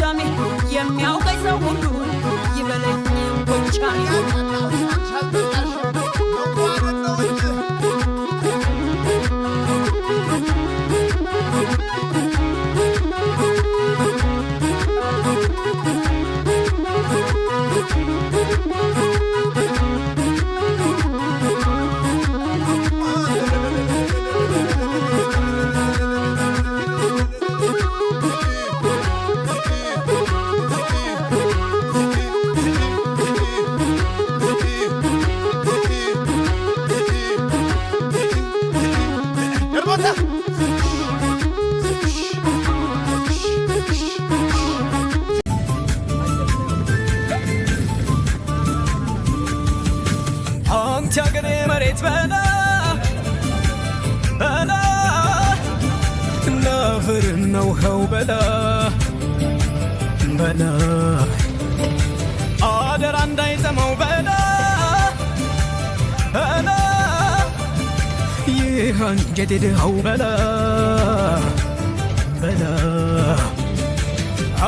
ጎጃሜ የሚያውቀኝ ሰው ሁሉ ይበለኝ ጎጃሜ ያገሬ መሬት በላ በላ ነፍር ነው ኸው በላ በላ አደራ እንዳይጠመው በላ በላ ይህ አንጀቴ ድኸው በላ በላ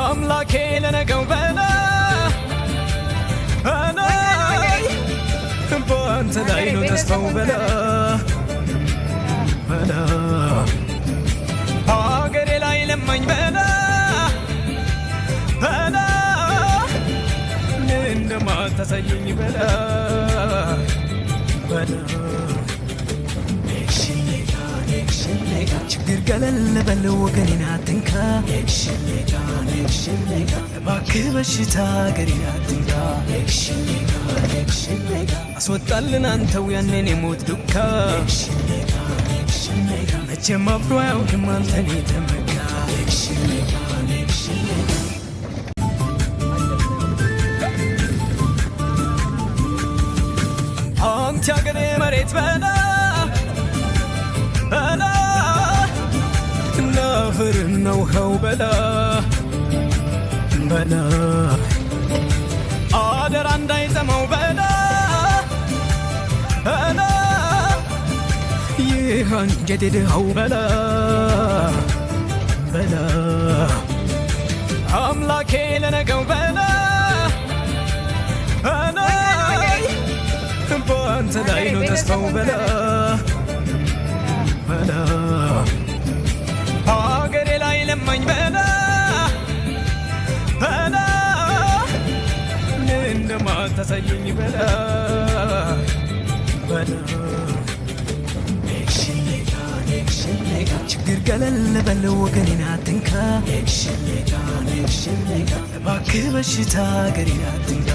አምላኬ ለነገው በላ በላ በአንተ ላይ ነው ተስፋው በላ በላ ሀገሬ ላይ ለማኝ በላ በላ እንደማታሳየኝ በላ በላ ችግር ገለል በል ወገኔን አትንካ እባክህ በሽታ ሀገሬን አትንካ አስወጣልን አንተው ያንን የሞት ዱካ መቼም አፍሮ አያውቅም አንተን የተመካ አንተ ያገሬ መሬት በላ በላ ነፍር ነው ኸው በላ በላ አደራ እንዳይጠመው በላ በላ ይህ አንጀቴ ድኸው በላ በላ አምላኬ ለነገው በላ በላ በአንተ ላይ ነው ተስፋው በላ በላ ሀገሬ ላይ ለማኝ በላ በላ እንደማታሳየኝ በላ በላ ችግር ገለል በል ወገኔን አትንካ እባክህ በሽታ ሀገሬን አትንካ